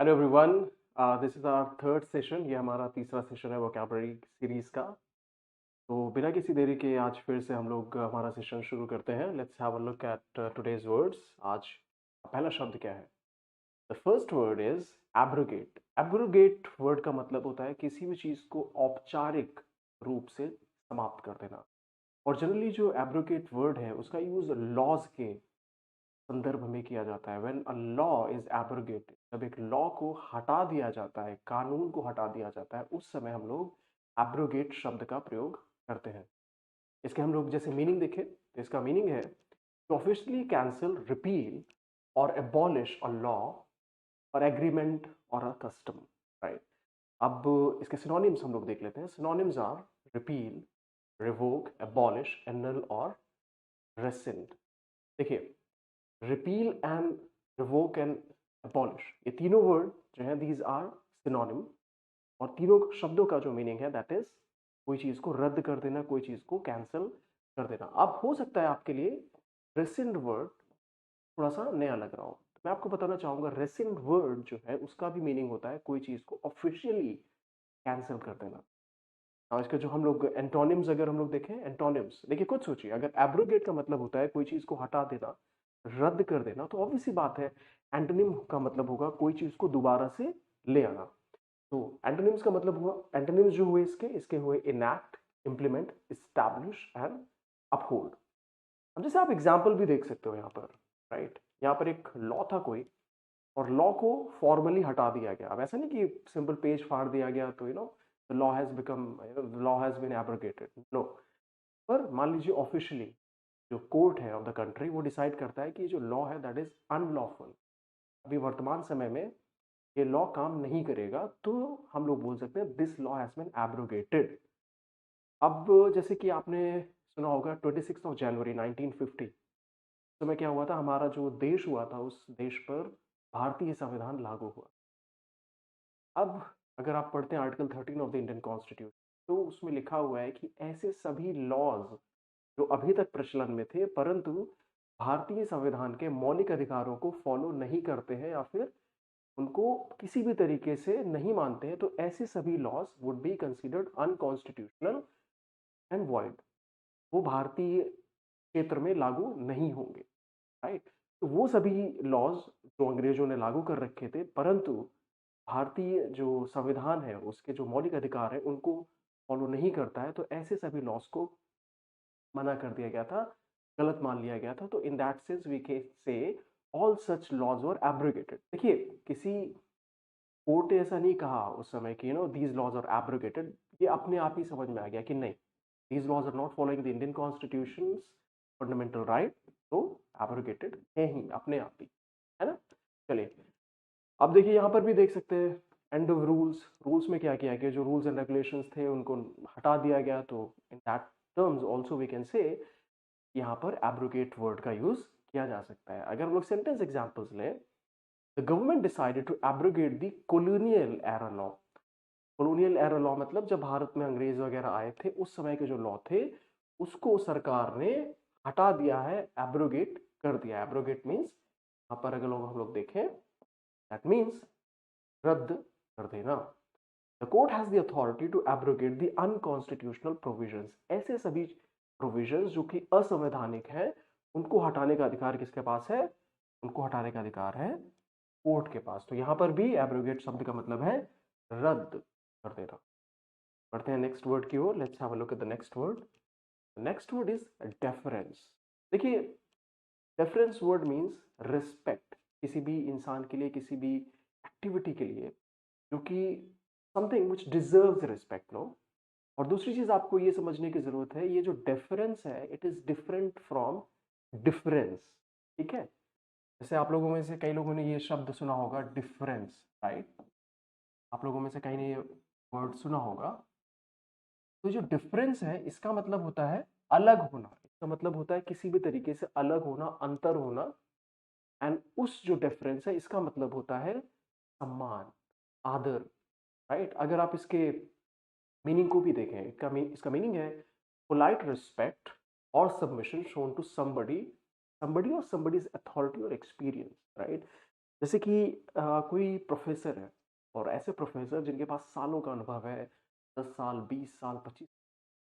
Hello everyone, this is our third session. ये हमारा तीसरा सेशन है वोकैबुलरी सीरीज का। तो बिना किसी देरी के आज फिर से हम लोग हमारा सेशन शुरू करते हैं। Let's have a look eight today's words. आज पहला शब्द क्या है? The first word is abrogate. Abrogate word का मतलब होता है किसी भी चीज को औपचारिक रूप से समाप्त कर देना। और जनरली जो एब्रोगेट वर्ड है उसका यूज लॉज के संदर्भ में किया जाता है। When a law is abrogated, जब एक लॉ को हटा दिया जाता है, कानून को हटा दिया जाता है, उस समय हम लोग एब्रोगेट शब्द का प्रयोग करते हैं। इसके हम लोग जैसे मीनिंग देखें तो इसका मीनिंग है टू ऑफिशियली कैंसिल, रिपील और एबॉलिश अ लॉ और एग्रीमेंट और अ कस्टम। राइट। अब इसके सिनोनिम्स हम लोग देख लेते हैं। Synonyms are repeal, revoke, abolish, annul और रेसिंड। देखिए, repeal and revoke and abolish, ये तीनों वर्ड जो है दीज आर सिनोनिम। और तीनों शब्दों का जो मीनिंग है दैट इज कोई चीज को रद्द कर देना, कोई चीज को कैंसिल कर देना। अब हो सकता है आपके लिए रेसिंड वर्ड थोड़ा सा नया लग रहा हो, तो मैं आपको बताना चाहूंगा रेसिंड वर्ड जो है उसका भी मीनिंग होता है कोई चीज को ऑफिशियली कैंसिल कर देना। और इसके जो हम लोग एंटोनिम्स अगर हम लोग देखें, एंटोनिम्स देखिए, खुद सोचिए, अगर एब्रोगेट का मतलब होता है कोई चीज को हटा देना, रद्द कर देना, तो ऑब्वियस सी बात है एंटोनिम का मतलब होगा कोई चीज को दोबारा से ले आना। तो एंटोनिम्स का मतलब हुआ, एंटोनिम्स जो हुए इसके इसके हुए enact, implement, establish and uphold. अब जैसे आप एग्जाम्पल भी देख सकते हो यहाँ पर। राइट, यहाँ पर एक लॉ था कोई, और लॉ को फॉर्मली हटा दिया गया। अब ऐसा नहीं कि सिंपल पेज फाड़ दिया गया तो the law has become, law has been abrogated, no. पर मान लीजिए ऑफिशियली जो कोर्ट है ऑफ द कंट्री वो डिसाइड करता है कि जो लॉ है दैट इज अनलॉफुल, अभी वर्तमान समय में ये लॉ काम नहीं करेगा, तो हम लोग बोल सकते हैं this law has been abrogated. अब जैसे कि आपने सुना होगा 26 जनवरी 1950 समय क्या हुआ था, हमारा जो देश हुआ था उस देश पर भारतीय संविधान लागू हुआ। अब अगर आप पढ़ते हैं article 13 of the Indian constitution, तो उसमें लिखा हुआ है कि ऐसे सभी लॉज जो अभी तक प्रचलन में थे परंतु भारतीय संविधान के मौलिक अधिकारों को फॉलो नहीं करते हैं या फिर उनको किसी भी तरीके से नहीं मानते हैं, तो ऐसे सभी laws would be considered unconstitutional and void, वो भारतीय क्षेत्र में लागू नहीं होंगे। राइट। तो वो सभी लॉज जो अंग्रेजों ने लागू कर रखे थे परंतु भारतीय जो संविधान है उसके जो मौलिक अधिकार है उनको फॉलो नहीं करता है, तो ऐसे सभी लॉज को मना कर दिया गया था, गलत मान लिया गया था। तो in that sense we can say all such laws were abrogated. देखिए, किसी कोर्ट ने ऐसा नहीं कहा उस समय कि दीज लॉज आर एब्रोगेटेड, ये अपने आप ही समझ में आ गया कि नहीं, these laws are not following the Indian constitution fundamental right, तो एब्रोगेटेड है ही अपने आप ही, है ना। चलिए, अब देखिए यहाँ पर भी देख सकते हैं एंड ऑफ रूल्स। रूल्स में क्या किया गया, जो रूल्स एंड रेगुलेशंस थे उनको हटा दिया गया। तो in that terms also we can say यहाँ पर एब्रोगेट वर्ड का यूज किया जा सकता है। अगर हम लोग सेंटेंस एग्जांपल्स लें, the government decided to abrogate the colonial era law. Colonial era law मतलब जब भारत में अंग्रेज वगैरह आए थे उस समय के जो लॉ थे उसको सरकार ने हटा दिया है, एब्रोगेट कर दिया। एब्रोगेट मीन्स यहाँ पर अगर लोग हम लोग देखें दैट मीन्स रद्द कर देना। The court has the authority to abrogate the unconstitutional provisions. ऐसे सभी प्रोविजंस जो कि असंवैधानिक हैं उनको हटाने का अधिकार किसके पास है? उनको हटाने का अधिकार है कोर्ट के पास। तो यहां पर भी एब्रोगेट शब्द का मतलब है रद्द कर देना। बढ़ते हैं नेक्स्ट वर्ड की ओर। Let's have a look at the next word. Next word is deference. देखिए, डेफरेंस वर्ड मीन्स रिस्पेक्ट, किसी भी इंसान के लिए, किसी भी एक्टिविटी के लिए जो कि something which deserves respect, no. और दूसरी चीज आपको ये समझने की जरूरत है, ये जो डिफरेंस है it is different from difference. ठीक है, जैसे आप लोगों में से कई लोगों ने ये शब्द सुना होगा डिफरेंस। राइट, आप लोगों में से कई ने ये वर्ड सुना होगा। तो जो डिफरेंस है इसका मतलब होता है अलग होना, इसका मतलब होता है किसी भी तरीके से अलग होना, अंतर होना। एंड उस जो डिफरेंस है इसका मतलब होता है सम्मान, आदर। राइट, अगर आप इसके मीनिंग को भी देखें, इसका मीनिंग है पोलाइट रिस्पेक्ट और submission shown to somebody, somebody or somebody's authority or experience। Right, जैसे कि कोई प्रोफेसर है और ऐसे प्रोफेसर जिनके पास सालों का अनुभव है, 10 साल, 20 साल, 25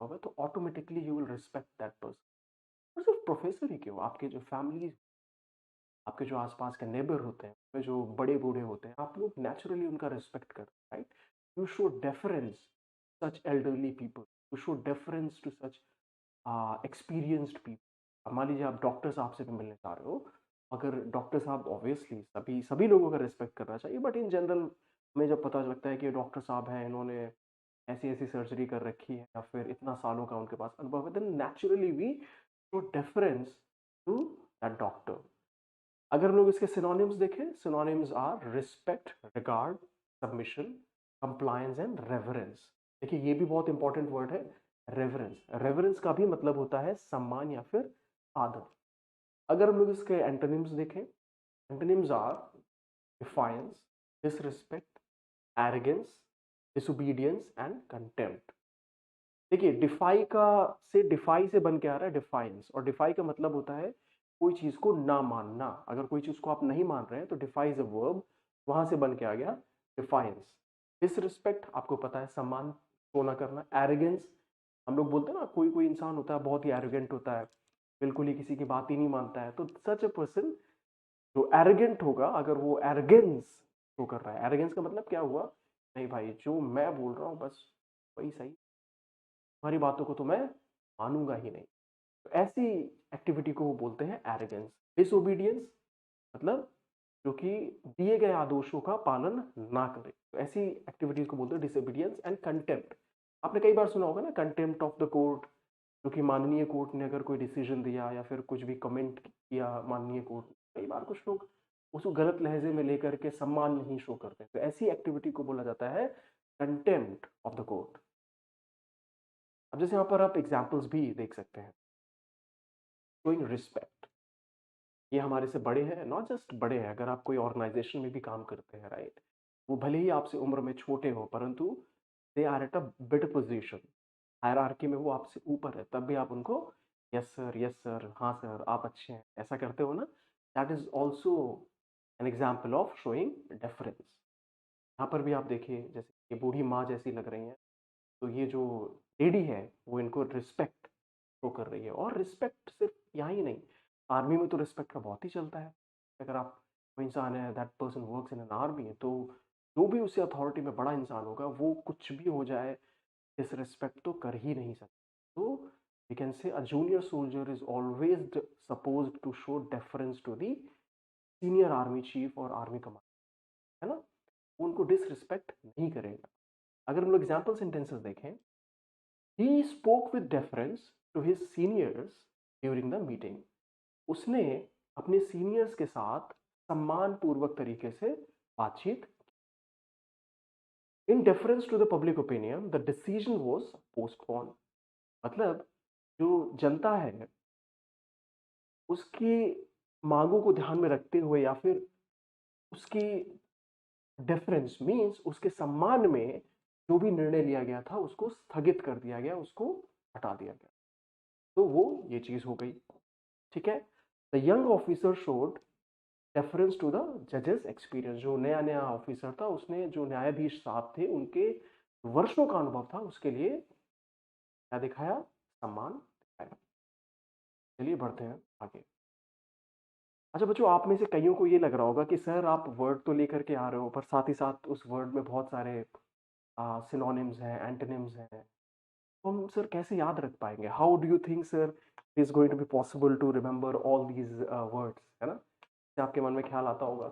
है, तो automatically you will respect that person. और सिर्फ प्रोफेसर ही क्यों, आपके जो फैमिली, आपके जो आसपास के नेबर होते हैं, आपके जो बड़े बूढ़े होते हैं, आप लोग नेचुरली उनका रिस्पेक्ट करते हैं, right? You show deference such elderly people, you show deference to such experienced people. मान लीजिए आप डॉक्टर साहब से भी मिलने जा रहे हो, अगर डॉक्टर साहब, ऑब्वियसली सभी सभी लोगों का रिस्पेक्ट करना चाहिए, बट इन जनरल में जब पता लगता है कि डॉक्टर साहब हैं, इन्होंने ऐसी ऐसी सर्जरी कर रखी है या फिर इतना सालों का उनके पास अनुभव है, then naturally we show deference to that doctor. अगर हम लोग इसके सिनोनिम्स देखें, synonyms are respect, regard, submission, compliance and reverence. देखिए ये भी बहुत इंपॉर्टेंट वर्ड है, रेवरेंस। रेवरेंस का भी मतलब होता है सम्मान या फिर आदर। अगर हम लोग इसके एंटोनिम्स देखें, antonyms are defiance, disrespect, arrogance, disobedience and contempt. देखिए डिफाई से बन के आ रहा है डिफाइंस, और डिफाई का मतलब होता है कोई चीज को ना मानना। अगर कोई चीज को आप नहीं मान रहे हैं तो डिफाई इज अ वर्ब, वहां से बन के आ गया डिफाइंस। डिसरिस्पेक्ट आपको पता है सम्मान शो ना करना। एरोगेंस, हम लोग बोलते हैं ना, कोई कोई इंसान होता है बहुत ही एरोगेंट होता है, बिल्कुल ही किसी की बात ही नहीं मानता है, तो सच अ पर्सन जो एरोगेंट होगा, अगर वो एरोगेंस शो कर रहा है, एरोगेंस का मतलब क्या हुआ, नहीं भाई जो मैं बोल रहा हूँ बस वही सही, तुम्हारी बातों को तो मैं मानूंगा ही नहीं। तो ऐसी एक्टिविटी को वो बोलते हैं एरोगेंस। डिसोबीडियंस मतलब जो कि दिए गए आदेशों का पालन ना करे, तो ऐसी एक्टिविटीज को बोलते हैं डिसोबीडियंस। एंड कंटेम्प्ट, आपने कई बार सुना होगा ना, कंटेम्प्ट ऑफ द कोर्ट, जो कि माननीय कोर्ट ने अगर कोई डिसीजन दिया या फिर कुछ भी कमेंट किया माननीय कोर्ट ने, कई बार कुछ लोग उसको गलत लहजे में लेकर के सम्मान नहीं शो करते, तो ऐसी एक्टिविटी को बोला जाता है कंटेम्प्ट ऑफ द कोर्ट। अब जैसे यहाँ पर आप एग्जाम्पल्स भी देख सकते हैं, शोइंग रिस्पेक्ट, ये हमारे से बड़े हैं, नॉट जस्ट बड़े हैं, अगर आप कोई ऑर्गेनाइजेशन में भी काम करते हैं, राइट, वो भले ही आपसे उम्र में छोटे हो, परंतु they are at a better position, hierarchy में वो आपसे ऊपर है, तब भी आप उनको यस सर, हाँ सर, आप अच्छे हैं, ऐसा करते हो ना, that is also an example of showing difference. यहाँ पर भी आप देखिए, जैसे ये बूढ़ी माँ जैसी लग रही हैं, तो ये जो लेडी है वो इनको रिस्पेक्ट शो कर रही है। और रिस्पेक्ट सिर्फ यहाँ ही नहीं, आर्मी में तो रिस्पेक्ट का बहुत ही चलता है। अगर आप, कोई इंसान है, that person works in an army, तो जो भी उससे अथॉरिटी में बड़ा इंसान होगा, वो कुछ भी हो जाए, डिसरिस्पेक्ट तो कर ही नहीं सकता। तो we can say a junior soldier is always supposed to show deference to the senior army chief और आर्मी कमांडर, है ना, वो उनको डिसरिस्पेक्ट नहीं करेगा। अगर हम लोग एग्जाम्पल सेंटेंसेस देखें, he spoke with deference to his seniors during the meeting, उसने अपने सीनियर्स के साथ सम्मान पूर्वक तरीके से बातचीत। In deference to the public opinion the decision was postpone, मतलब जो जनता है उसकी मांगों को ध्यान में रखते हुए, या फिर उसकी डिफरेंस मीन्स उसके सम्मान में जो भी निर्णय लिया गया था उसको स्थगित कर दिया गया, उसको हटा दिया गया, तो वो ये चीज हो गई। ठीक है, the young officer showed reference to the जजेस एक्सपीरियंस, जो नया नया ऑफिसर था उसने, जो न्यायाधीश साहब थे उनके वर्षों का अनुभव था, उसके लिए क्या दिखाया, सम्मान दिखाया। चलिए बढ़ते हैं आगे। अच्छा बच्चों, आप में से कईयों को ये लग रहा होगा कि सर आप वर्ड तो लेकर के आ रहे हो, पर साथ ही साथ उस वर्ड में बहुत सारे सिनोनिम्स हैं, एंटोनिम्स हैं, तो हम सर कैसे याद रख पाएंगे? How do you think sir is going to be possible to remember all these words, है ना, तो आपके मन में ख्याल आता होगा,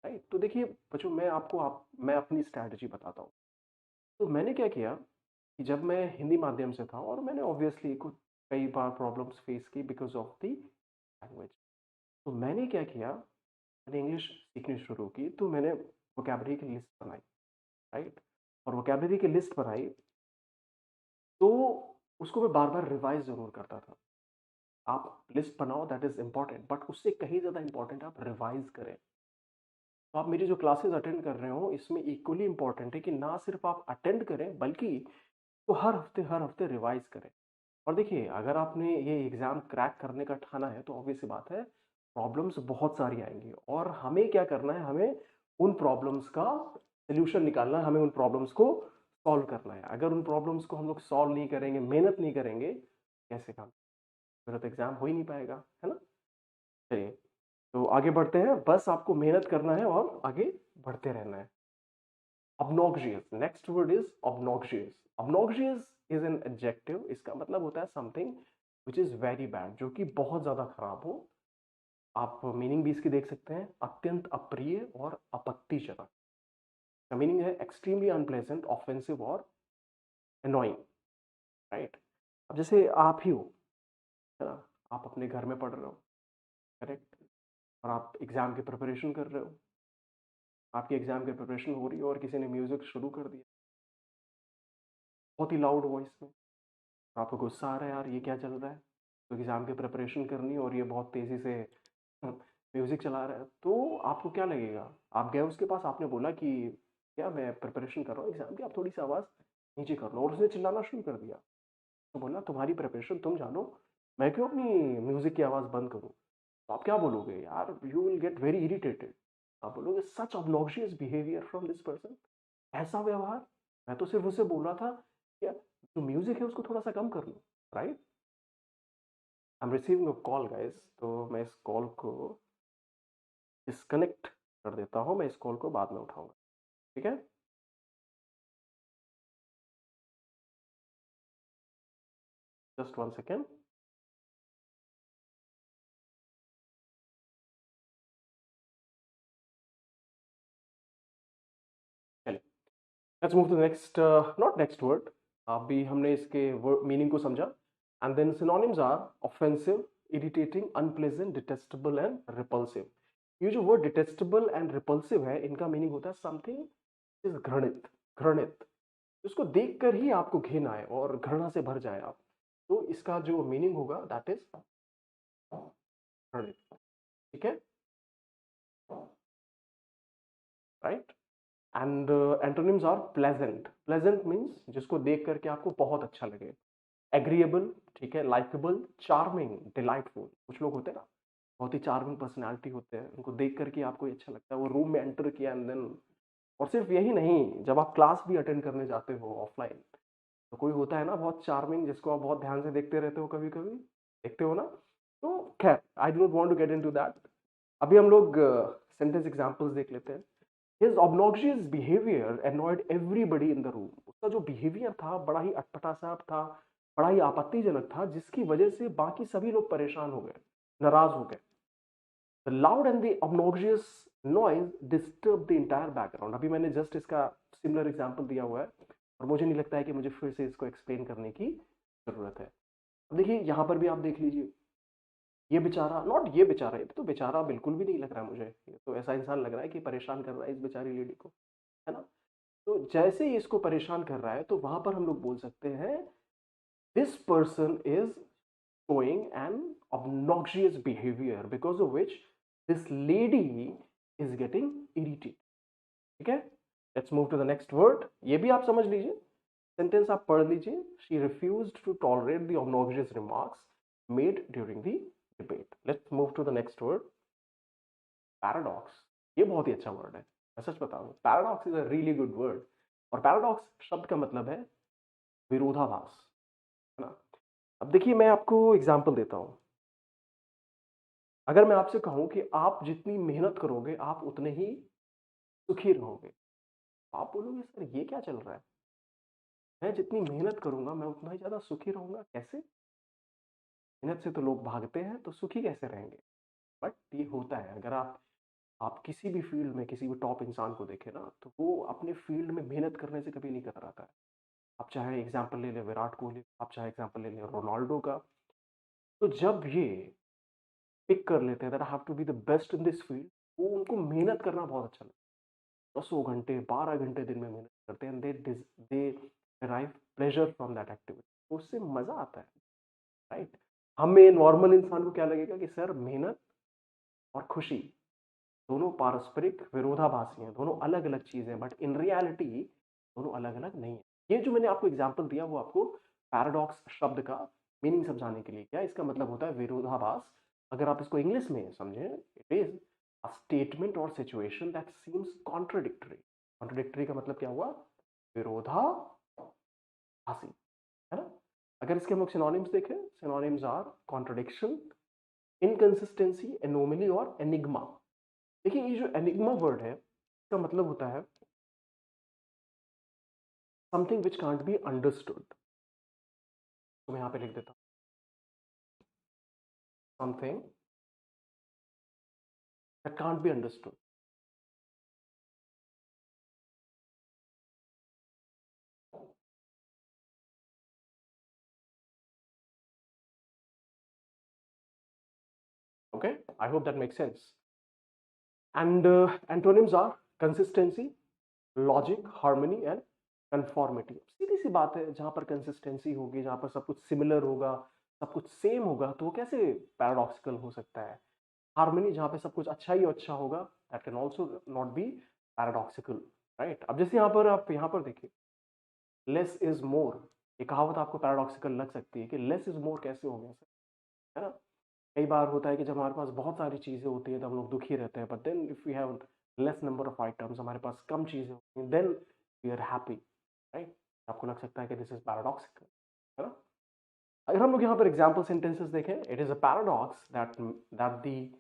राइट? तो देखिए बच्चों, मैं अपनी स्ट्रैटेजी बताता हूँ। तो मैंने क्या किया कि जब मैं हिंदी माध्यम से था, और मैंने ऑब्वियसली कुछ कई बार प्रॉब्लम्स फेस की बिकॉज ऑफ द लैंग्वेज, तो मैंने क्या किया, मैंने इंग्लिश सीखनी शुरू की, तो मैंने वोकेबलरी की लिस्ट बनाई, राइट, और वोकेबलरी की लिस्ट बनाई, तो उसको मैं बार बार रिवाइज जरूर करता था। आप लिस्ट बनाओ, दैट इज इंपॉर्टेंट, बट उससे कहीं ज़्यादा इंपॉर्टेंट आप रिवाइज करें। तो आप मेरी जो क्लासेस अटेंड कर रहे हो, इसमें इक्वली इंपॉर्टेंट है कि ना सिर्फ आप अटेंड करें, बल्कि तो हर हफ्ते रिवाइज करें। और देखिए, अगर आपने ये एग्ज़ाम क्रैक करने का ठाना है, तो ऑब्वियस सी बात है, प्रॉब्लम्स बहुत सारी आएंगी और हमें क्या करना है, हमें उन प्रॉब्लम्स का सोल्यूशन निकालना है, हमें उन प्रॉब्लम्स को सॉल्व करना है। अगर उन प्रॉब्लम्स को हम लोग सॉल्व नहीं करेंगे, मेहनत नहीं करेंगे, कैसे काम, मेरा तो एग्जाम हो ही नहीं पाएगा, है ना। चलिए, तो आगे बढ़ते हैं। बस आपको मेहनत करना है और आगे बढ़ते रहना है। obnoxious, next word is obnoxious। obnoxious is an adjective, इसका मतलब होता है something which is very bad, जो कि बहुत ज्यादा खराब हो। आप मीनिंग भी इसकी देख सकते हैं, अत्यंत अप्रिय और आपत्तिजनक। का मीनिंग है एक्सट्रीमली अनप्लेजेंट, ऑफेंसिव और एनोइंग, राइट। अब जैसे आप ही हो, है ना, आप अपने घर में पढ़ रहे हो, करेक्ट, और आप एग्जाम की प्रिपरेशन कर रहे हो, आपकी एग्जाम की प्रिपरेशन हो रही है और किसी ने म्यूजिक शुरू कर दिया बहुत ही लाउड वॉइस में, और आपको गुस्सा आ रहा है, यार ये क्या चल रहा है, तो एग्जाम की प्रिपरेशन करनी है और ये बहुत तेजी से म्यूजिक चला रहा है, तो आपको क्या लगेगा। आप गए उसके पास, आपने बोला कि क्या मैं प्रिपरेशन कर रहा हूँ एग्जाम की, आप थोड़ी सी आवाज़ नीचे कर लो, और उसने चिल्लाना शुरू कर दिया। तो बोला तुम्हारी प्रिपरेशन तुम जानो, मैं क्यों अपनी म्यूजिक की आवाज़ बंद करूँ। तो आप क्या बोलोगे यार, you will get very irritated. आप बोलोगे such obnoxious behaviour from this person, ऐसा व्यवहार, मैं तो सिर्फ उसे बोल रहा था क्या जो म्यूजिक है उसको थोड़ा सा कम कर लो, right. I am receiving a call guys, तो मैं इस कॉल को डिस्कनेक्ट कर देता हूँ, मैं इस कॉल को बाद में उठाऊंगा, ठीक है। Just one second. चलिए, let's move to next, not next word. अभी हमने इसके मीनिंग को समझा, and then synonyms are offensive, irritating, unpleasant, detestable and repulsive. ये जो वर्ड डिटेस्टेबल एंड रिपल्सिव है, इनका मीनिंग होता है समथिंग इज घृणित, घृणित, उसको देखकर ही आपको घिन आए और घृणा से भर जाए आप, तो इसका जो मीनिंग होगा दैट इज घृणित, ठीक है, right. And antonyms are pleasant, pleasant means जिसको देख करके आपको बहुत अच्छा लगे, एग्रीएबल, ठीक है, लाइकेबल, चार्मिंग, डिलाइटफुल। कुछ लोग होते हैं ना, बहुत ही चार्मिंग पर्सनैलिटी होते हैं, उनको देख करके आपको अच्छा लगता है, वो रूम में एंटर किया एंड देन, और सिर्फ यही नहीं, जब आप क्लास भी अटेंड करने जाते हो ऑफलाइन, तो कोई होता है ना बहुत चार्मिंग, जिसको आप बहुत ध्यान से देखते रहते हो, कभी कभी देखते हो ना। तो खैर, I don't want to get into that. अभी हम लोग सेंटेंस एग्जांपल्स देख लेते हैं। His obnoxious behaviour annoyed everybody in the room. उसका जो बिहेवियर था बड़ा ही अटपटा सा था, बड़ा ही आपत्तिजनक था, जिसकी वजह से बाकी सभी लोग परेशान हो गए, नाराज हो गए। The loud and the obnoxious noise disturb the entire background. अभी मैंने जस्ट इसका सिमिलर एग्जांपल दिया हुआ है, और मुझे नहीं लगता है कि मुझे फिर से इसको एक्सप्लेन करने की जरूरत है। अब देखिए यहाँ पर भी आप देख लीजिए, ये बेचारा, नॉट ये बेचारा, ये तो बेचारा बिल्कुल भी नहीं लग रहा है मुझे, ये तो ऐसा इंसान लग रहा है कि परेशान कर रहा है इस बेचारी लेडी को, है ना। तो जैसे ही इसको परेशान कर रहा है, तो वहां पर हम लोग बोल सकते हैं this person is showing an obnoxious behavior because of which this lady is getting irritated, ठीक है। Let's move to the next word. ये भी आप समझ लीजिए, सेंटेंस आप पढ़ लीजिए। She refused to tolerate the obnoxious remarks made during the debate। Let's move to the next word, paradox. ये बहुत ही अच्छा वर्ड है, मैं सच बताऊं, paradox is a really good word. और पैराडॉक्स शब्द का मतलब है विरोधाभास, है ना। अब देखिए, मैं आपको एग्जांपल देता हूं। अगर मैं आपसे कहूं कि आप जितनी मेहनत करोगे आप उतने ही सुखी रहोगे, आप बोलोगे सर ये क्या चल रहा है, मैं जितनी मेहनत करूंगा मैं उतना ही ज्यादा सुखी रहूंगा, कैसे, मेहनत से तो लोग भागते हैं, तो सुखी कैसे रहेंगे। बट ये होता है, अगर आप किसी भी फील्ड में किसी भी टॉप इंसान को देखें ना, तो वो अपने फील्ड में मेहनत करने से कभी नहीं कतराता है। आप चाहे एग्जाम्पल ले लें विराट कोहली, आप चाहे एग्जाम्पल ले लें रोनाल्डो का, तो जब ये पिक कर लेते हैं that I have to be the best in this field, वो उनको मेहनत करना बहुत अच्छा लगता है, 10 घंटे 12 घंटे दिन में मेहनत करते हैं, दे derive pleasure from that activity, तो उससे मजा आता है, राइट। हमें नॉर्मल इंसान को क्या लगेगा कि सर मेहनत और खुशी दोनों पारस्परिक विरोधाभासी हैं, दोनों अलग अलग चीजें हैं, बट इन रियलिटी दोनों अलग अलग नहीं है। ये जो मैंने आपको एग्जांपल दिया वो आपको पैराडॉक्स शब्द का मीनिंग समझाने के लिए, क्या इसका मतलब होता है विरोधाभास, अगर आप इसको इंग्लिश में समझें, इट इज अ स्टेटमेंट और situation that seems contradictory. Contradictory का मतलब क्या हुआ? विरोधाभासी, है ना? अगर इसके हम लोग सिनोनिम्स देखें, synonyms are contradiction, inconsistency, anomaly और एनिग्मा। देखिए ये जो एनिग्मा वर्ड है इसका मतलब होता है something which can't be understood. तो मैं यहां पे लिख देता हूं something that can't be understood. Okay, I hope that makes sense. And antonyms are consistency, logic, harmony and conformity. सीधी सी बात है, जहां पर कंसिस्टेंसी होगी, जहां पर सब कुछ सिमिलर होगा, सब कुछ सेम होगा, तो वो कैसे पैराडॉक्सिकल हो सकता है? हार्मनी, जहां पे सब कुछ अच्छा ही अच्छा होगा, that can also not be paradoxical, right? अब जैसे यहाँ पर आप यहाँ पर देखिए, लेस इज मोर, ये कहावत आपको पैराडॉक्सिकल लग सकती है कि लेस इज मोर कैसे हो गया सर, है ना? कई बार होता है कि जब हमारे पास बहुत सारी चीजें होती हैं तो हम लोग दुखी रहते हैं, but then if we have less number of items, हमारे पास कम चीजें होती हैं, then we are happy, right? आपको लग सकता है कि दिस इज पैराडॉक्सिकल, है ना? अगर हम लोग यहाँ पर एग्जाम्पल सेंटेंसेस देखें, it is a paradox that the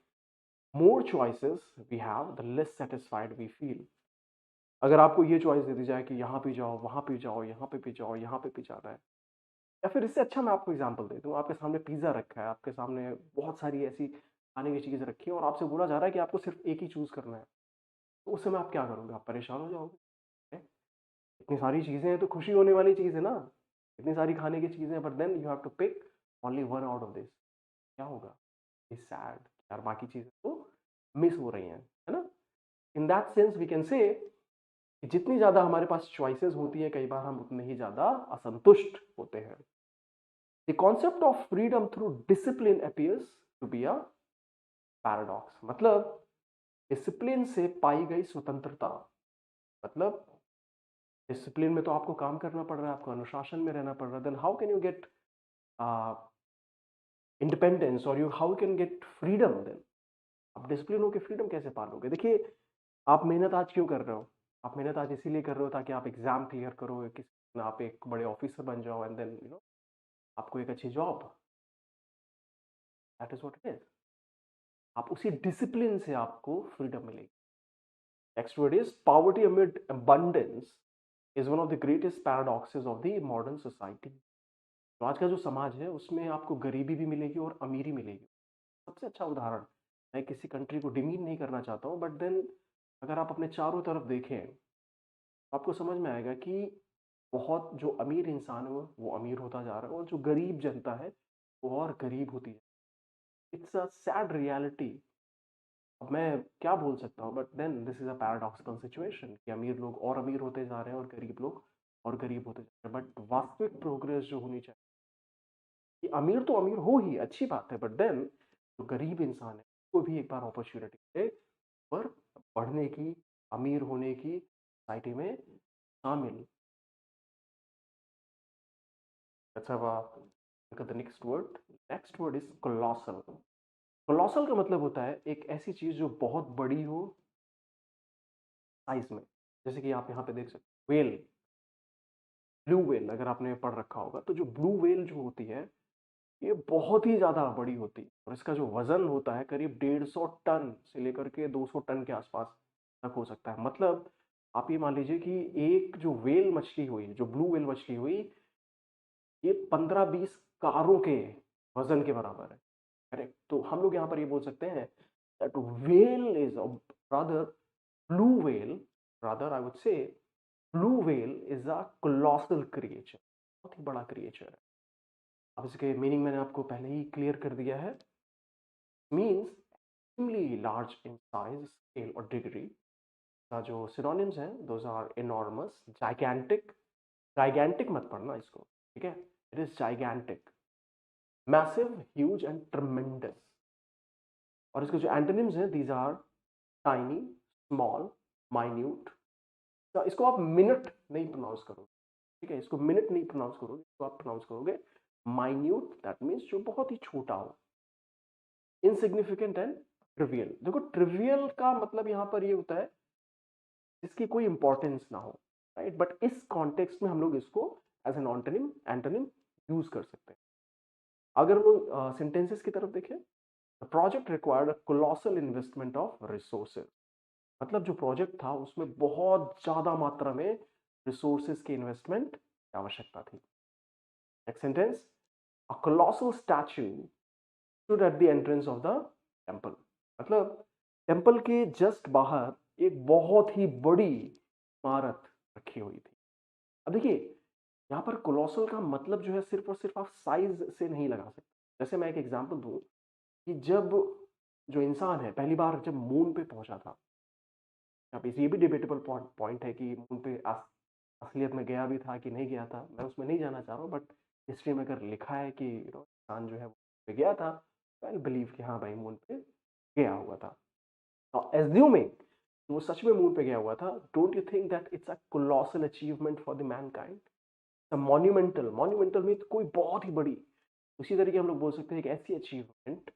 more choices we have the less satisfied we feel. अगर आपको ये चॉइस दे दी जाए कि यहाँ पे जाओ, वहां पे जाओ, यहाँ पे भी जाओ, यहाँ पे भी जाना है, या फिर इससे अच्छा मैं आपको एग्जांपल दे दूं, आपके सामने पिज्जा रखा है, आपके सामने बहुत सारी ऐसी खाने की चीजें रखी है और आपसे बोला जा रहा है कि आपको सिर्फ एक ही चूज करना है, तो उस समय आप क्या करोगे? आप परेशान हो जाओगे। हैं? इतनी सारी चीजें हैं तो खुशी होने वाली चीज है ना, इतनी सारी खाने की चीजें, but then you have to pick only one out of this, क्या होगा? इज सैड, यार बाकी चीजें तो मिस हो रही हैं, है ना? In that sense we can say जितनी ज्यादा हमारे पास चॉइसेस होती है, कई बार हम उतने ही ज्यादा असंतुष्ट होते हैं। The concept of freedom through discipline appears to be a paradox. मतलब डिसिप्लिन से पाई गई स्वतंत्रता, मतलब डिसिप्लिन में तो आपको काम करना पड़ रहा है, आपको अनुशासन में रहना पड़ रहा है, then how can you get independence और you how can get freedom? Then आप डिसिप्लिन होकर फ्रीडम कैसे पालोगे? देखिए, आप मेहनत आज क्यों कर रहे हो? आप मेहनत आज इसीलिए कर रहे हो ताकि आप एग्जाम क्लियर करो, आप एक बड़े ऑफिसर बन जाओ, एंड देन आपको एक अच्छी job, that is what it is. आप उसी डिसिप्लिन से आपको फ्रीडम मिलेगी। Next word is poverty amid abundance is one of the greatest paradoxes of the modern society। तो आज का जो समाज है उसमें आपको गरीबी भी मिलेगी और अमीरी मिलेगी। सबसे अच्छा उदाहरण, मैं किसी कंट्री को डिमीन नहीं करना चाहता हूँ, बट देन अगर आप अपने चारों तरफ देखें तो आपको समझ में आएगा कि बहुत जो अमीर इंसान है वो अमीर होता जा रहा है और जो गरीब जनता है वो और गरीब होती है। It's a sad reality. अब मैं क्या बोल सकता हूँ, but then this is a paradoxical situation कि अमीर लोग और अमीर होते जा रहे हैं और गरीब लोग और गरीब होते जा रहे हैं। बट वास्तविक प्रोग्रेस जो होनी चाहिए, कि अमीर तो अमीर हो ही, अच्छी बात है, बट देन जो गरीब इंसान है उसको भी एक बार अपॉर्चुनिटी दे पर बढ़ने की, अमीर होने की, सोसाइटी में शामिल। अच्छा, the next word, next word is colossal. Colossal का मतलब होता है एक ऐसी चीज जो बहुत बड़ी हो साइज में। जैसे कि आप यहाँ पे देख सकते, वेल, ब्लू वेल, अगर आपने पढ़ रखा होगा तो जो ब्लू वेल जो होती है ये बहुत ही ज्यादा बड़ी होती है और इसका जो वजन होता है करीब 150 टन से लेकर के 200 टन के आसपास तक हो सकता है। मतलब आप ये मान लीजिए कि एक जो वेल मछली हुई, जो ब्लू वेल मछली हुई, ये 15-20 कारों के वजन के बराबर है। करेक्ट? तो हम लोग यहाँ पर ये बोल सकते हैं that well is rather blue whale, rather I would say blue whale is a colossal creature, बहुत ही बड़ा क्रिएचर है। अब इसके मीनिंग मैंने आपको पहले ही क्लियर कर दिया है। Means extremely large in size, scale और डिग्री। का जो सिनोनिम्स हैं those are enormous, gigantic, gigantic मत पढ़ना इसको, ठीक है? It is gigantic, massive, huge and tremendous. और इसके जो एंटोनिम्स हैं these are tiny, small, minute. इसको आप मिनट नहीं प्रोनाउंस करोगे, ठीक है? इसको मिनट नहीं प्रोनाउंस करोगे, इसको आप प्रोनाउंस करोगे माइन्यूट, दैट मीन्स जो बहुत ही छोटा हो। Insignificant and trivial. देखो ट्रिवियल का मतलब यहाँ पर ये होता है इसकी कोई इंपॉर्टेंस ना हो, राइट, बट इस कॉन्टेक्स्ट में हम लोग इसको एज एन ऑन्टोनिम एंटोनिम यूज कर सकते हैं। अगर हम लोग सेंटेंसेस की तरफ देखें, the project required a colossal investment of resources, मतलब जो प्रोजेक्ट था उसमें बहुत ज्यादा मात्रा में रिसोर्सेज की इन्वेस्टमेंट की आवश्यकता थी। Next sentence, a colossal statue stood at the entrance of the temple, मतलब टेम्पल के जस्ट बाहर एक बहुत ही बड़ी इमारत रखी हुई थी। अब देखिए यहाँ पर कोलोसल का मतलब जो है सिर्फ और सिर्फ आप साइज से नहीं लगा सकते। जैसे मैं एक एग्जांपल दूं कि जब जो इंसान है पहली बार जब मून पे पहुंचा था, अब ये भी डिबेटेबल पॉइंट है कि मून पे असलियत में गया भी था कि नहीं गया था, मैं उसमें नहीं जाना चाह रहा हूँ, बट हिस्ट्री में अगर लिखा है कि इंसान जो है वो पे गया था, तो आई बिलीव कि हाँ भाई मून पे गया हुआ था। एज्यूमिंग वो सच में मून पे गया हुआ था, don't you think that it's a colossal achievement for the Mankind, monumental, monumental में तो कोई बहुत ही बड़ी, उसी तरीके हम लोग बोल सकते हैं एक ऐसी अचीवमेंट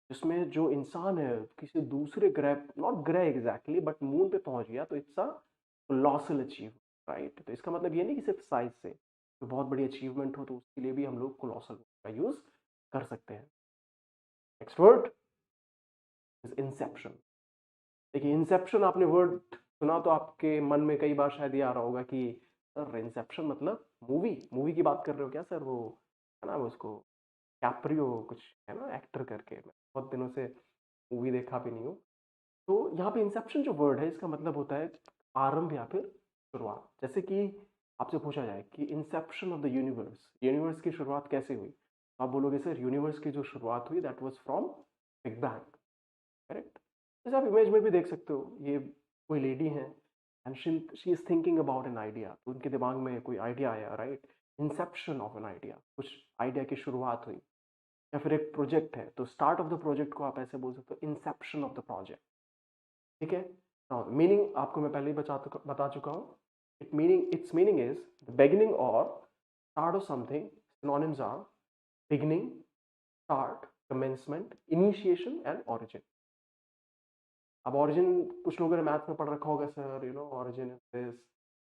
जिसमें जो इंसान है किसी दूसरे ग्रह, नॉट ग्रह एग्जैक्टली बट मून पे पहुंच गया, तो it's a colossal achievement, right. तो इसका मतलब ये नहीं कि सिर्फ साइज से तो बहुत बड़ी अचीवमेंट हो तो उसके लिए भी हम लोग कोलोसल का यूज कर सकते हैं। Next word is Inception. देखिए इंसेप्शन आपने वर्ड सुना तो आपके मन में कई बार शायद ये आ रहा होगा कि सर इंसेप्शन मतलब मूवी, मूवी की बात कर रहे हो क्या सर, वो है ना उसको कैप्रियो कुछ है ना एक्टर करके, मैं बहुत दिनों से मूवी देखा भी नहीं हूँ। तो यहाँ पे इंसेप्शन जो वर्ड है इसका मतलब होता है आरंभ या फिर शुरुआत। जैसे कि आपसे पूछा जाए कि Inception of the universe, universe की शुरुआत कैसे हुई, तो आप बोलोगे सर यूनिवर्स की जो शुरुआत हुई that was from big bang, correct. जैसे आप इमेज में भी देख सकते हो, ये कोई लेडी है and she is thinking about an idea, तो उनके दिमाग में कोई आइडिया आया, right, Inception of an idea, कुछ आइडिया की शुरुआत हुई। या फिर एक प्रोजेक्ट है तो स्टार्ट ऑफ द प्रोजेक्ट को आप ऐसे बोल सकते हो इंसेप्शन ऑफ द प्रोजेक्ट, ठीक है। मीनिंग आपको मैं पहले ही बता चुका हूँ। Its meaning is the beginning और start of something, synonyms are beginning, start, commencement, initiation and origin. अब ऑरिजिन कुछ लोगों ने मैथ में पढ़ रखा होगा sir, origin is this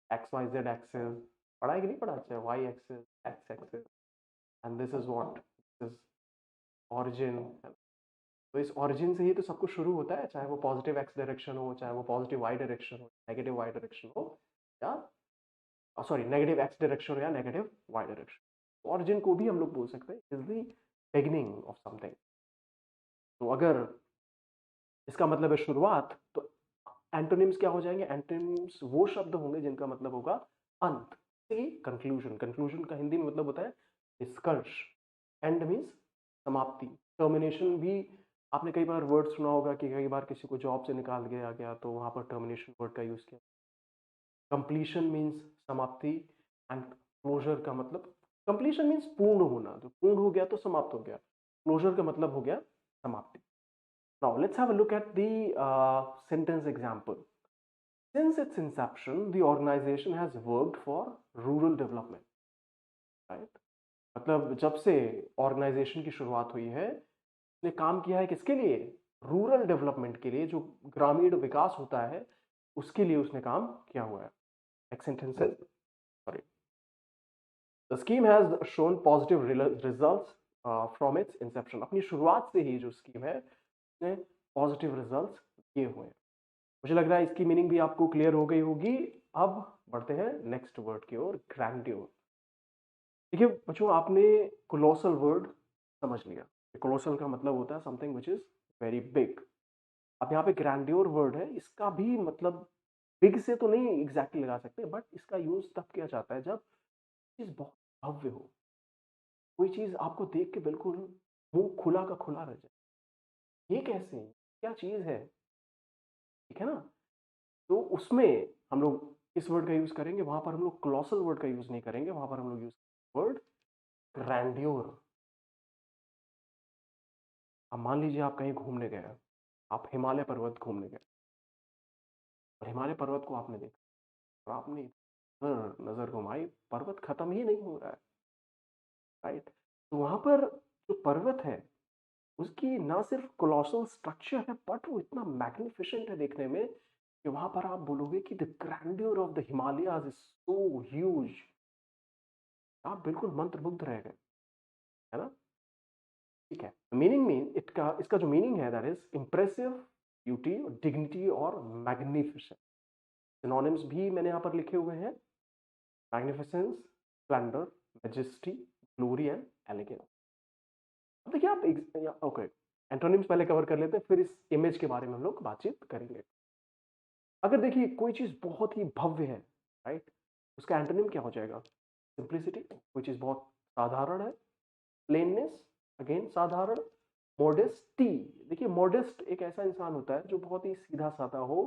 x y z axis, पढ़ा है कि नहीं पढ़ा, अच्छा y axis x axis and this is what is origin. तो इस ऑरिजिन से ही तो सब कुछ शुरू होता है, चाहे वो पॉजिटिव एक्स डायरेक्शन हो, चाहे वो पॉजिटिव वाई डायरेक्शन हो, नेगेटिव वाई डायरेक्शन हो, या सॉरी नेगेटिव एक्स डायरेक्शन हो या नेगेटिव वाई डायरेक्शन। ऑरिजिन को भी हम लोग बोल सकते हैं is the beginning of something. तो अगर इसका मतलब है शुरुआत, तो एंटोनिम्स क्या हो जाएंगे, एंटोनिम्स वो शब्द होंगे जिनका मतलब होगा अंत, कंक्लूजन। कंक्लूजन का हिंदी में मतलब होता है निष्कर्ष, एंड मीन्स समाप्ति, टर्मिनेशन भी आपने कई बार वर्ड सुना होगा कि कई बार किसी को जॉब से निकाल दिया गया तो वहां पर टर्मिनेशन वर्ड का यूज किया। कंप्लीशन मीन्स समाप्ति, एंड क्लोजर का मतलब, कंप्लीशन मीन्स पूर्ण होना, तो पूर्ण हो गया तो समाप्त हो गया, क्लोजर का मतलब हो गया समाप्ति। Now let's have a look at the sentence example. Since its inception, the organization has worked for rural development, right? मतलब जब से ऑर्गेनाइजेशन की शुरुआत हुई है, उसने काम किया है किसके लिए, रूरल डेवलपमेंट के लिए, जो ग्रामीण विकास होता है उसके लिए उसने काम किया हुआ है। नेक्स्ट सेंटेंस है, sorry, the scheme has shown positive results from its inception. अपनी शुरुआत से ही जो स्कीम है उसने पॉजिटिव रिजल्ट्स किए हुए हैं। मुझे लग रहा है इसकी मीनिंग भी आपको क्लियर हो गई होगी। अब बढ़ते हैं नेक्स्ट वर्ड की ओर, ग्रैंड्योर। देखिए बच्चों आपने कोलोसल वर्ड समझ लिया, कोलोसल का मतलब होता है something which is very big. अब यहाँ पे ग्रैंड्योर वर्ड है, इसका भी मतलब बिग से तो नहीं एग्जैक्टली लगा सकते, बट इसका यूज तब किया जाता है जब चीज बहुत भव्य हो, कोई चीज आपको देख के बिल्कुल मुंह खुला का खुला रह जाए, ये कैसे, क्या चीज है, ठीक है ना। तो उसमें हम लोग किस वर्ड का यूज करेंगे, वहां पर हम लोग क्लोसल वर्ड का यूज नहीं करेंगे, वहां पर हम लोग यूज वर्ड ग्रैंड्योर। अब मान लीजिए आप कहीं घूमने गए, आप हिमालय पर्वत घूमने गए और हिमालय पर्वत को आपने देखा और आपने इधर नजर घुमाई, पर्वत खत्म ही नहीं हो रहा है, राइट। तो वहां पर जो पर्वत है उसकी ना सिर्फ कोलोसल स्ट्रक्चर है बट वो इतना मैग्निफिसेंट है देखने में कि वहां पर आप बोलोगे कि the grandeur of the Himalayas is so huge. आप बिल्कुल मंत्रमुग्ध रह गए, है ना? ठीक है, मीनिंग मीन इसका इसका जो मीनिंग है that is impressive, beauty, dignity और मैग्निफिसेंट। सिनोनिम्स भी मैंने यहाँ पर लिखे हुए हैं, magnificence, splendour, majesty, glory and elegance. अब देखिए आप ओके, एंटोनिम्स पहले कवर कर लेते हैं, फिर इस इमेज के बारे में हम लोग बातचीत करेंगे। अगर देखिए कोई चीज बहुत ही भव्य है, राइट, उसका एंटोनिम क्या हो जाएगा? सिंप्लिसिटी, कोई चीज बहुत साधारण है। प्लेननेस, अगेन साधारण। मॉडेस्टी, देखिए मॉडेस्ट एक ऐसा इंसान होता है जो बहुत ही सीधा साधा हो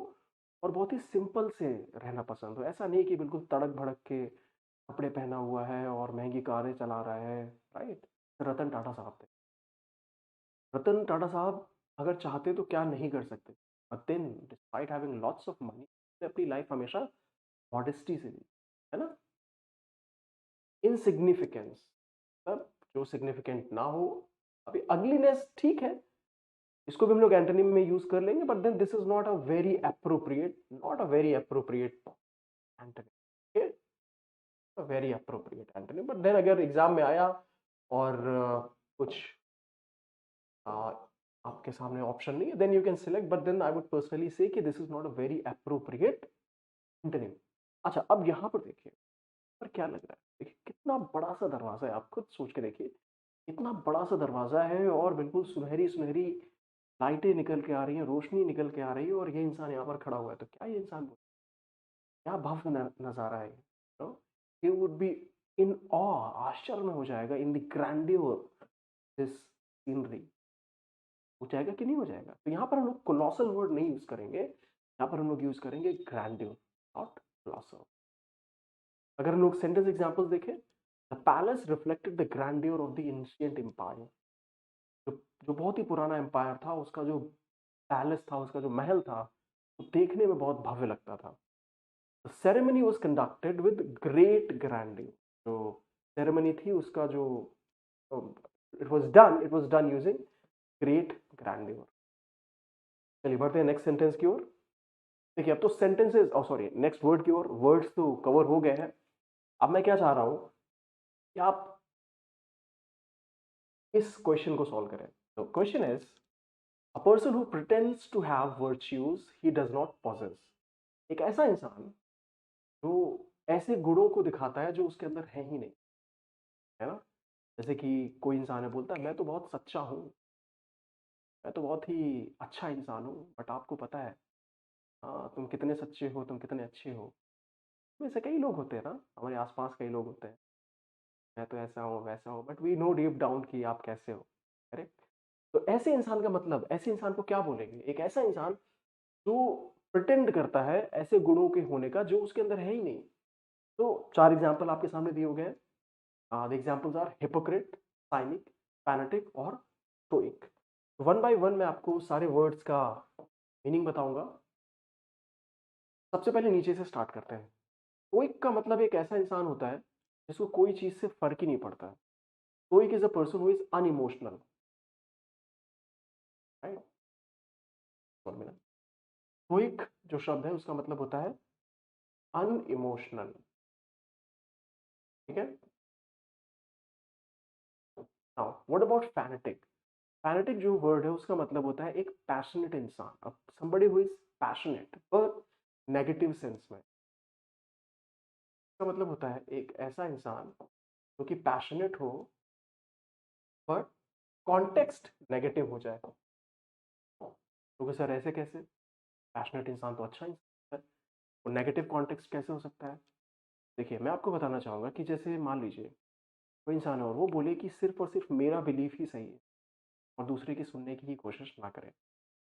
और बहुत ही सिंपल से रहना पसंद हो। ऐसा नहीं कि बिल्कुल तड़क भड़क के कपड़े पहना हुआ है और महंगी कारें चला रहा है, राइट। रतन टाटा साहब थे। रतन टाटा साहब अगर चाहते तो क्या नहीं कर सकते, but then despite having lots of money अपनी लाइफ हमेशा मॉडेस्टी से दी, है ना। इनसिग्निफिकेंस, मतलब जो सिग्निफिकेंट ना हो। अभी अगलीनेस ठीक है, इसको भी हम लोग एंटोनिम में यूज कर लेंगे, but then this is not a very appropriate antonym, very appropriate antonym. But then अगर एग्जाम में आया और कुछ आपके सामने ऑप्शन नहीं है, then you can select, but then I would personally say कि this is not a very appropriate antonym. अच्छा, अब यहाँ पर देखिए पर क्या लग रहा है, देखिए कितना बड़ा सा दरवाजा है, आप खुद सोच के देखिए, इतना बड़ा सा दरवाजा है और बिल्कुल सुनहरी सुनहरी लाइटें निकल के आ रही हैं, रोशनी निकल के आ रही है, और ये इंसान यहाँ पर खड़ा हुआ है। तो क्या ये इंसान, क्या भव्य नजारा है, ही वुड बी इन ऑ, आश्चर्य में हो जाएगा, in the grandeur this scenery. हो जाएगा कि नहीं हो जाएगा? तो यहाँ पर हम लोग कोलोसल वर्ड नहीं यूज करेंगे, यहाँ पर हम लोग यूज करेंगे ग्रैंडियर, नॉट कोलोसल। अगर हम लोग सेंटेंस एग्जांपल्स देखें, the palace reflected the grandeur of the ancient empire. जो जो बहुत ही पुराना एम्पायर था, उसका जो पैलेस था, उसका जो महल था, वो देखने में बहुत भव्य लगता था। The ceremony was conducted with great grandeur. जो सेरेमनी थी उसका जो it was done using great grandeur. चलिए बढ़ते हैं नेक्स्ट सेंटेंस की ओर। देखिए अब तो सेंटेंसेस, सॉरी, नेक्स्ट वर्ड की ओर, वर्ड्स तो कवर हो गए हैं। अब मैं क्या चाह रहा हूं कि आप इस क्वेश्चन को सॉल्व करें। तो question is, a person who pretends to have virtues he does not possess। एक ऐसा इंसान जो ऐसे गुणों को दिखाता है जो उसके अंदर है ही नहीं, है ना। जैसे कि कोई इंसान है, बोलता है मैं तो बहुत सच्चा हूँ, मैं तो बहुत ही अच्छा इंसान हूँ, बट आपको पता है, हाँ, तुम कितने सच्चे हो, तुम कितने अच्छे हो। वैसे कई लोग होते हैं ना, हमारे आसपास कई लोग होते हैं, मैं तो ऐसा हूँ वैसा हूँ, but we know deep down कि आप कैसे हो, करेक्ट। तो ऐसे इंसान का मतलब, ऐसे इंसान को क्या बोलेंगे? एक ऐसा इंसान जो प्रिटेंड करता है ऐसे गुणों के होने का जो उसके अंदर है ही नहीं। तो चार एग्जाम्पल आपके सामने दिए हो गए हैं। द एग्जाम्पल्स आर हिपोक्रेट, साइनिक, पैनेटिक और स्टोइक। वन बाय वन मैं आपको सारे वर्ड्स का मीनिंग बताऊंगा। सबसे पहले नीचे से स्टार्ट करते हैं। स्टोइक का मतलब एक ऐसा इंसान होता है जिसको कोई चीज से फर्क ही नहीं पड़ता। Stoic is a person who is unemotional, right. Stoic जो शब्द है उसका मतलब होता है अनइमोशनल, ठीक है। Now what about fanatic? Fanatic जो वर्ड है उसका मतलब होता है एक पैशनेट इंसान, अब somebody who is passionate पर नेगेटिव सेंस में। इसका मतलब होता है एक ऐसा इंसान जो कि पैशनेट हो पर कॉन्टेक्स्ट नेगेटिव हो जाए। तो सर ऐसे कैसे? पैशनेट इंसान तो अच्छा इंसान है, और नेगेटिव कॉन्टेक्स्ट कैसे हो सकता है? देखिए मैं आपको बताना चाहूंगा कि जैसे मान लीजिए कोई इंसान है और वो बोले कि सिर्फ और सिर्फ मेरा बिलीफ ही सही है और दूसरे की सुनने की ही कोशिश ना करे।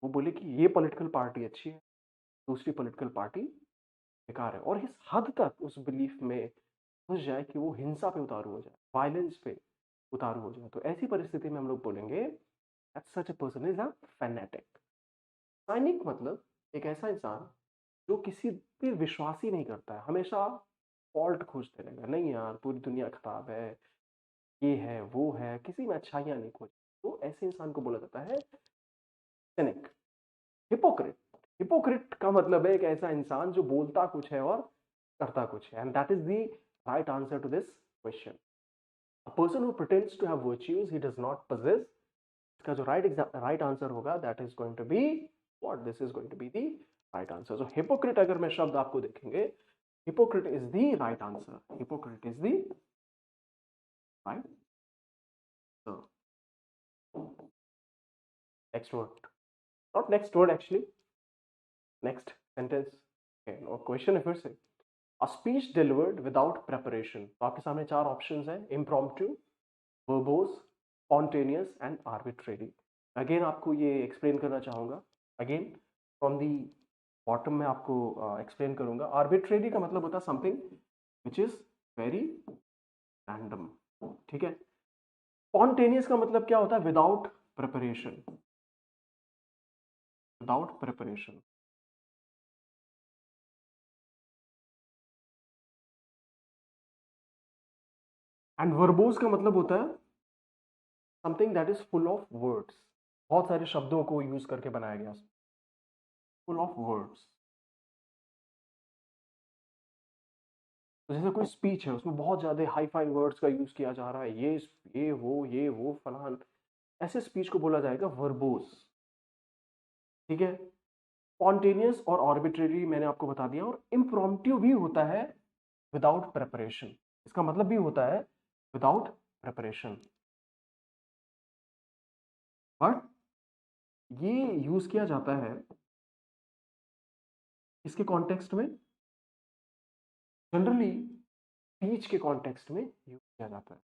वो बोले कि ये पॉलिटिकल पार्टी अच्छी है, दूसरी पॉलिटिकल पार्टी बेकार है, और इस हद तक उस बिलीफ में घुस जाए कि वो हिंसा पे उतारू हो जाए, वायलेंस पे उतारू हो जाए। तो ऐसी परिस्थिति में हम लोग बोलेंगे that such a person is a fanatic. Cynic मतलब एक ऐसा इंसान जो किसी पे विश्वास ही नहीं करता है, हमेशा फॉल्ट खोजते रहेगा, नहीं यार पूरी दुनिया खराब है, ये है वो है, किसी में अच्छाइयाँ नहीं खोज। तो ऐसे इंसान को बोला जाता है सिनिक। हिपोक्रेट, हिपोक्रेट का मतलब है एक ऐसा इंसान जो बोलता कुछ है और करता कुछ है, and that is the right answer to this question. A person who pretends to have virtues he does not possess, इसका जो राइट आंसर होगा that is going to be what, this is going to be the right answer. So hypocrite अगर मैं शब्द आपको देखेंगे, hypocrite is the right answer, hypocrite is the right. So next word, not next word actually, next sentence। okay, no question है फिर से। A speech delivered without preparation, तो आपके सामने चार ऑप्शंस हैं, impromptu, verbose, spontaneous and arbitrary। Again आपको ये एक्सप्लेन करना चाहूंगा, अगेन फ्रॉम दी बॉटम में आपको एक्सप्लेन करूंगा। आर्बिट्रेरी का मतलब होता है something which is very random, ठीक है। स्पॉन्टेनियस का मतलब क्या होता है, without preparation, without preparation. And verbose का मतलब होता है something that is full of words, बहुत सारे शब्दों को यूज करके बनाया गया, फुल ऑफ वर्ड्स। तो जैसे कोई स्पीच है उसमें बहुत ज्यादा हाई फाई वर्ड्स का यूज किया जा रहा है, ये वो फलान, ऐसे स्पीच को बोला जाएगा वर्बोस, ठीक है। स्पॉन्टेनियस और आर्बिट्रेरी मैंने आपको बता दिया, और इम्प्रॉम्प्टू भी होता है विदाउट प्रिपरेशन, इसका मतलब भी होता है विदाउट प्रिपरेशन, बट ये यूज किया जाता है इसके कॉन्टेक्स्ट में, जनरली स्पीच के कॉन्टेक्स्ट में यूज किया जाता है,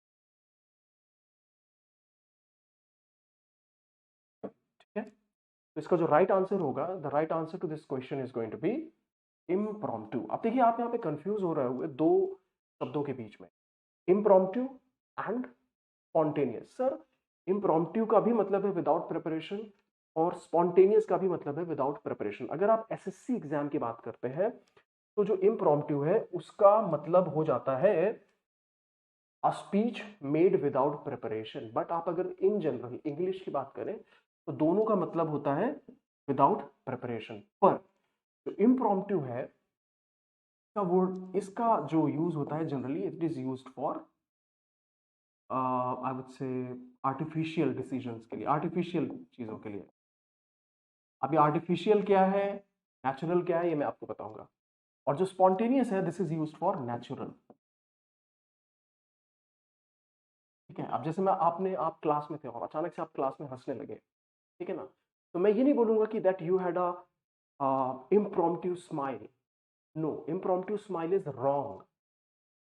ठीक है। तो इसका जो राइट आंसर होगा, the right answer to this question is going to be impromptu. अब देखिए आप यहाँ पे कंफ्यूज हो रहे हुए दो शब्दों के बीच में, impromptu and spontaneous. Sir impromptu का भी मतलब है विदाउट प्रिपरेशन, और स्पॉन्टेनियस का भी मतलब है विदाउट प्रिपरेशन। अगर आप एसएससी एग्जाम की बात करते हैं तो जो इम्प्रॉम्प्टू है उसका मतलब हो जाता है a speech made without preparation, but आप अगर इन जनरल इंग्लिश की बात करें तो दोनों का मतलब होता है विदाउट प्रिपरेशन। पर जो इम्प्रॉम्प्टू है का वर्ड, इसका जो यूज होता है generally it is used for I would say artificial decisions के लिए, आर्टिफिशियल चीजों के लिए। अब ये आर्टिफिशियल क्या है, नेचुरल क्या है, ये मैं आपको बताऊंगा। और जो स्पॉन्टेनियस है this is used for natural, ठीक है। अब जैसे मैं आपने आप क्लास में थे और अचानक से आप क्लास में हंसने लगे, ठीक है ना, तो मैं ये नहीं बोलूंगा कि that you had a impromptu smile, no, impromptu smile is wrong,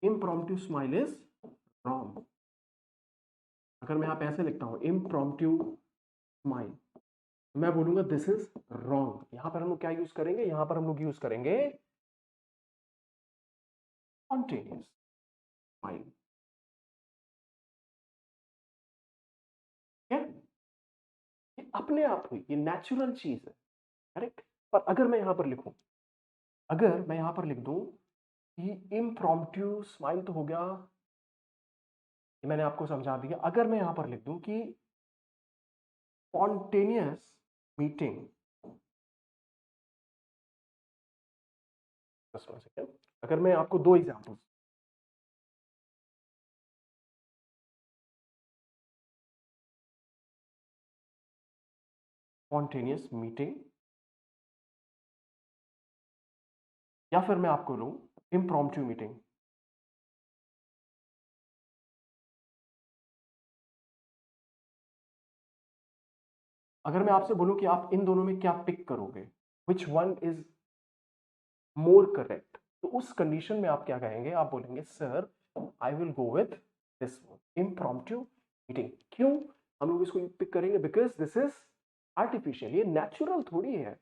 impromptu smile is wrong. अगर मैं यहाँ पे ऐसे लिखता हूँ इम्प्रॉम्प्टू स्माइल, मैं बोलूंगा दिस इज रॉन्ग। यहां पर हम लोग क्या यूज करेंगे, यहां पर हम लोग यूज करेंगे स्पॉन्टेनियस स्माइल, ठीक है। ये अपने आप हुई, ये नेचुरल चीज है, करेक्ट। पर अगर मैं यहां पर लिखूं, अगर मैं यहां पर लिख दूं कि इम्प्रॉम्प्टू स्माइल, तो हो गया, ये मैंने आपको समझा दिया। अगर मैं यहां पर लिख दूं कि स्पॉन्टेनियस मीटिंग, अगर मैं आपको दो एग्जांपल्स, स्पॉन्टेनियस मीटिंग, या फिर मैं आपको लूं इम्प्रॉम्प्टू मीटिंग, अगर मैं आपसे बोलूं कि आप इन दोनों में क्या पिक करोगे, which one is more correct, तो उस कंडीशन में आप क्या कहेंगे, आप बोलेंगे sir I will go with this one, impromptu meeting. क्यों हम लोग इसको पिक करेंगे, बिकॉज दिस इज आर्टिफिशियल, ये नेचुरल थोड़ी है।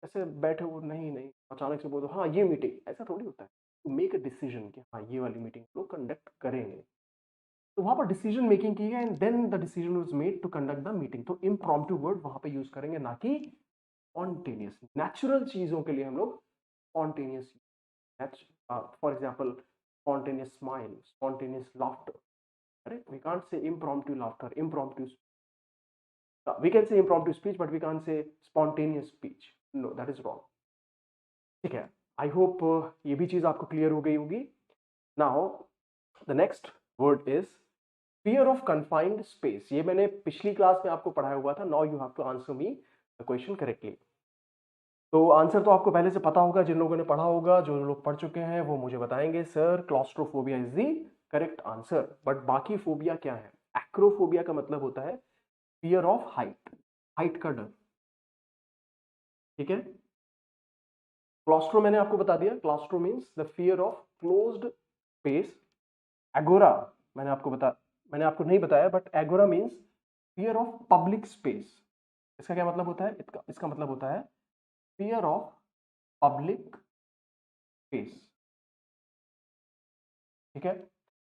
ऐसे बैठे हो, नहीं नहीं अचानक से बोलो हाँ ये मीटिंग, ऐसा थोड़ी होता है। मेक अ डिसीजन कि हाँ ये वाली मीटिंग लोग कंडक्ट करेंगे, तो वहां पर डिसीजन मेकिंग की है, and then the decision was made to conduct the meeting. तो इम्प्रॉम्प्टू वर्ड वहां पे यूज करेंगे, ना कि स्पॉन्टेनियस। नेचुरल चीजों के लिए हम लोग spontaneous, for example spontaneous smile, spontaneous laughter, Correct? We can't say impromptu laughter, impromptu. We can say impromptu speech, but we can't say spontaneous speech. No, that is wrong. ठीक है. I hope ये भी चीज आपको clear हो गई होगी. Now the next word is fear of confined space. ये मैंने पिछली क्लास में आपको पढ़ाया हुआ था. Now you have to answer me the question correctly. तो आंसर तो आपको पहले से पता होगा. जिन लोगों ने पढ़ा होगा, जो लोग पढ़ चुके हैं, वो मुझे बताएंगे sir claustrophobia is the correct answer. But बाकी फोबिया क्या है? एक्रोफोबिया का मतलब होता है फियर ऑफ हाइट, हाइट का डर. ठीक है. क्लॉस्ट्रो मैंने आपको बता दिया. Claustro means the fear of closed space. Agora मैंने आपको नहीं बताया, but agora means fear of public space. इसका क्या मतलब होता है? इसका मतलब होता है fear of public space. ठीक है.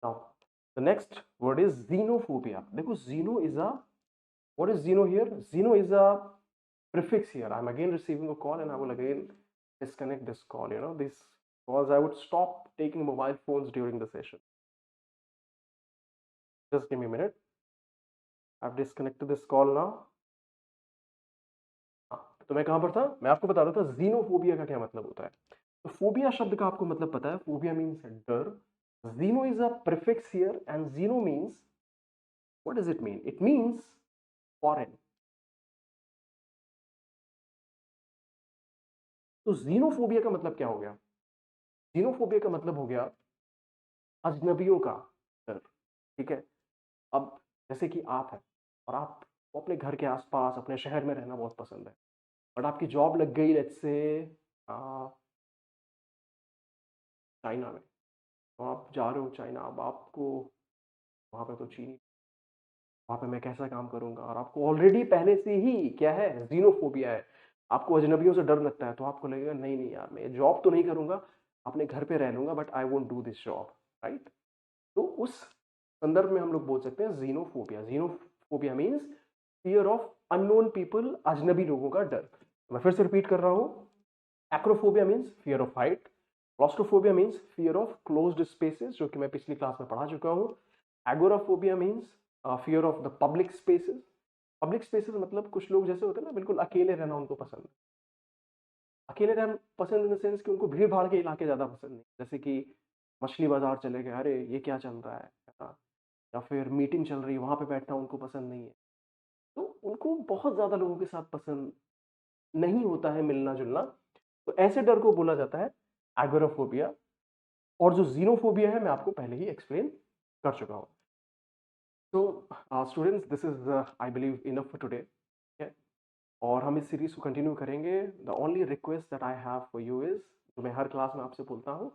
Now the next word is xenophobia. देखो xeno is a, what is xeno here? Xeno is a prefix here. I'm again receiving a call and I will again disconnect this call. You know, this calls, I would stop taking mobile phones during the session. Just give me a minute. I've disconnected this call now. तो मैं कहां पर था? मैं आपको बता रहा था xenophobia का क्या मतलब होता है. तो फोबिया शब्द का आपको मतलब पता है. फोबिया मीन्स डर. Xeno is a prefix here and xeno means, what does it mean? It means foreign. तो xenophobia का मतलब क्या हो गया? xenophobia का मतलब हो गया अजनबियों का डर. ठीक है. अब जैसे कि आप हैं और आपको अपने घर के आसपास अपने शहर में रहना बहुत पसंद है, बट आपकी जॉब लग गई लेट्स से चाइना में. तो आप जा रहे हो चाइना. अब आपको वहां पे तो चीनी, वहां पे मैं कैसा काम करूंगा, और आपको ऑलरेडी पहले से ही क्या है, जीनोफोबिया है. आपको अजनबियों से डर लगता है. तो आपको लगेगा नहीं नहीं यार, मैं जॉब तो नहीं करूंगा, अपने घर पे रह लूंगा, but I won't do this job. Right. तो उस संदर्भ में हम लोग बोल सकते हैं xenophobia. Xenophobia means fear of unknown people, अजनबी लोगों का डर. मैं फिर से रिपीट कर रहा हूं. Acrophobia means fear of height. Claustrophobia means fear of closed spaces, जो कि मैं पिछली क्लास में पढ़ा चुका हूं. Agoraphobia means fear of the public spaces. Public spaces मतलब कुछ लोग जैसे होते हैं ना, बिल्कुल अकेले रहना उनको पसंद है. अकेले रहना पसंद इन द सेंस कि उनको भीड़ भाड़ के इलाके ज्यादा पसंद नहीं. जैसे कि मछली बाजार चले गए, अरे ये क्या चल रहा है ना? या फिर मीटिंग चल रही है, वहां पे बैठना उनको पसंद नहीं है. तो उनको बहुत ज्यादा लोगों के साथ पसंद नहीं होता है मिलना जुलना. तो ऐसे डर को बोला जाता है एगोराफोबिया. और जो जीनोफोबिया है, मैं आपको पहले ही एक्सप्लेन कर चुका हूं. तो students, this is I believe enough for today. और हम इस सीरीज को कंटिन्यू करेंगे. The only request that I have for you is, जो मैं हर क्लास में आपसे बोलता हूँ,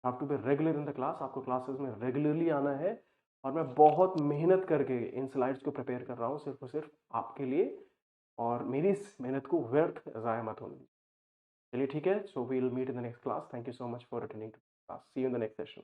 have to be regular in the class. आपको क्लासेस में रेगुलरली आना है. और मैं बहुत मेहनत करके इन स्लाइड्स को प्रिपेयर कर रहा हूँ सिर्फ और सिर्फ आपके लिए. और मेरी इस मेहनत को व्यर्थ ज़ाया मत होने. चलिए ठीक है. So we will meet in the next class. Thank you so much for attending to class. See you in the next session.